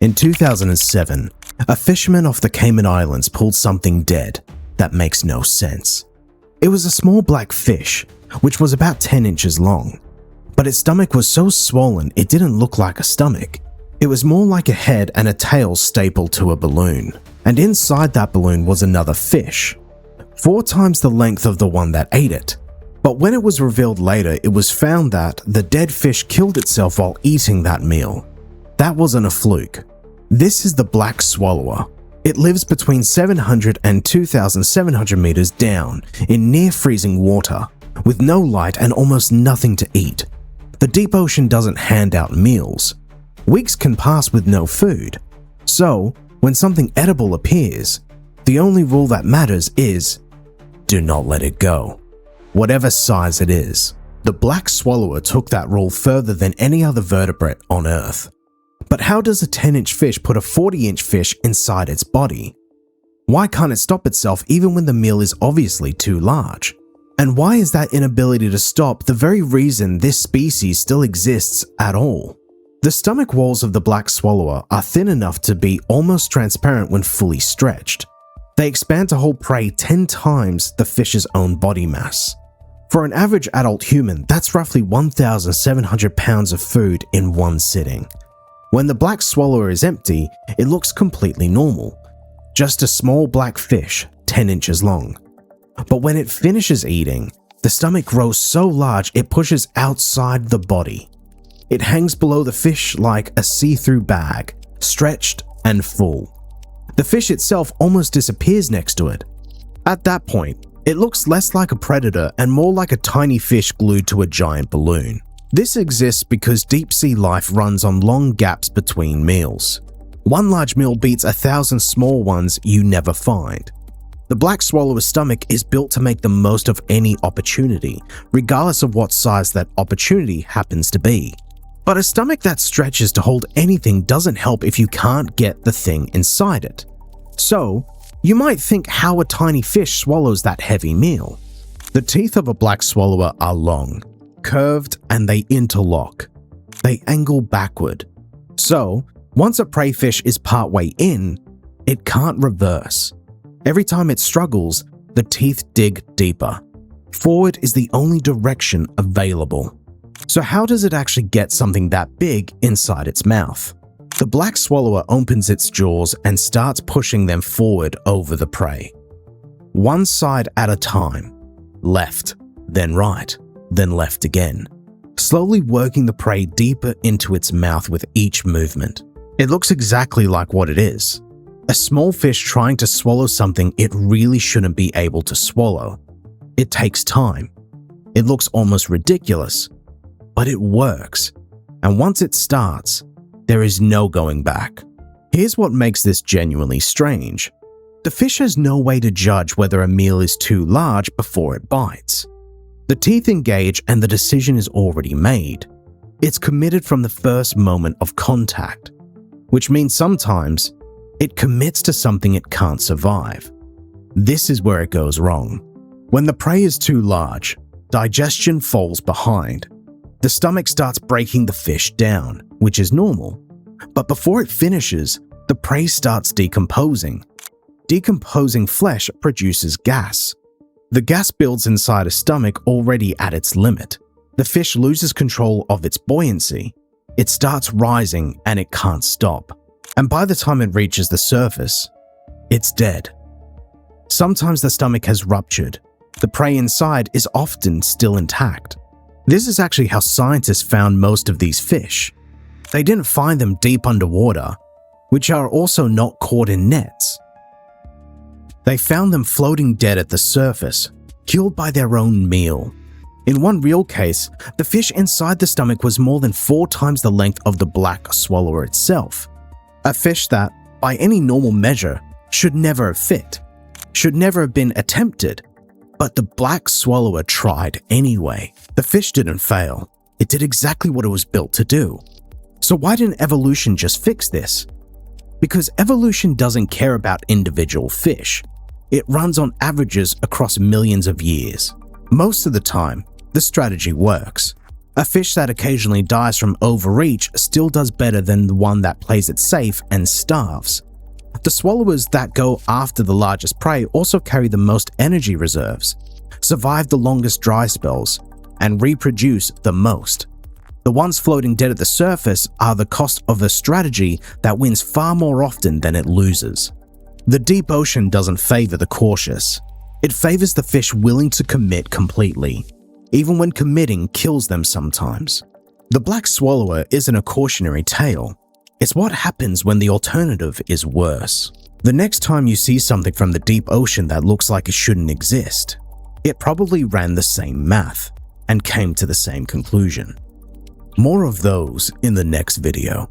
In 2007, a fisherman off the Cayman Islands pulled something dead that makes no sense. It was a small black fish, which was about 10 inches long, but its stomach was so swollen it didn't look like a stomach. It was more like a head and a tail stapled to a balloon, and inside that balloon was another fish, 4 times the length of the one that ate it. But when it was revealed later, it was found that the dead fish killed itself while eating that meal. That wasn't a fluke. This is the black swallower. It lives between 700 and 2,700 meters down in near freezing water, with no light and almost nothing to eat. The deep ocean doesn't hand out meals. Weeks can pass with no food. So, when something edible appears, the only rule that matters is, do not let it go, whatever size it is. The black swallower took that rule further than any other vertebrate on Earth. But how does a 10-inch fish put a 40-inch fish inside its body? Why can't it stop itself even when the meal is obviously too large? And why is that inability to stop the very reason this species still exists at all? The stomach walls of the black swallower are thin enough to be almost transparent when fully stretched. They expand to hold prey 10 times the fish's own body mass. For an average adult human, that's roughly 1,700 pounds of food in one sitting. When the black swallower is empty, it looks completely normal. Just a small black fish, 10 inches long. But when it finishes eating, the stomach grows so large it pushes outside the body. It hangs below the fish like a see-through bag, stretched and full. The fish itself almost disappears next to it. At that point, it looks less like a predator and more like a tiny fish glued to a giant balloon. This exists because deep-sea life runs on long gaps between meals. One large meal beats 1,000 small ones you never find. The black swallower's stomach is built to make the most of any opportunity, regardless of what size that opportunity happens to be. But a stomach that stretches to hold anything doesn't help if you can't get the thing inside it. So, you might think how a tiny fish swallows that heavy meal. The teeth of a black swallower are long, curved, and they interlock. They angle backward. So, once a prey fish is partway in, it can't reverse. Every time it struggles, the teeth dig deeper. Forward is the only direction available. So how does it actually get something that big inside its mouth? The black swallower opens its jaws and starts pushing them forward over the prey. One side at a time. Left, then right, then left again. Slowly working the prey deeper into its mouth with each movement. It looks exactly like what it is. A small fish trying to swallow something it really shouldn't be able to swallow. It takes time. It looks almost ridiculous, but it works. And once it starts, there is no going back. Here's what makes this genuinely strange. The fish has no way to judge whether a meal is too large before it bites. The teeth engage and the decision is already made. It's committed from the first moment of contact, which means sometimes it commits to something it can't survive. This is where it goes wrong. When the prey is too large, digestion falls behind. The stomach starts breaking the fish down, which is normal. But before it finishes, the prey starts decomposing. Decomposing flesh produces gas. The gas builds inside a stomach already at its limit. The fish loses control of its buoyancy. It starts rising and it can't stop. And by the time it reaches the surface, it's dead. Sometimes the stomach has ruptured. The prey inside is often still intact. This is actually how scientists found most of these fish. They didn't find them deep underwater, which are also not caught in nets. They found them floating dead at the surface, killed by their own meal. In one real case, the fish inside the stomach was more than 4 times the length of the black swallower itself. A fish that, by any normal measure, should never have fit, should never have been attempted. But the black swallower tried anyway. The fish didn't fail. It did exactly what it was built to do. So why didn't evolution just fix this? Because evolution doesn't care about individual fish. It runs on averages across millions of years. Most of the time, the strategy works. A fish that occasionally dies from overreach still does better than the one that plays it safe and starves. The swallowers that go after the largest prey also carry the most energy reserves, survive the longest dry spells, and reproduce the most. The ones floating dead at the surface are the cost of a strategy that wins far more often than it loses. The deep ocean doesn't favor the cautious. It favors the fish willing to commit completely, even when committing kills them sometimes. The black swallower isn't a cautionary tale. It's what happens when the alternative is worse. The next time you see something from the deep ocean that looks like it shouldn't exist, it probably ran the same math and came to the same conclusion. More of those in the next video.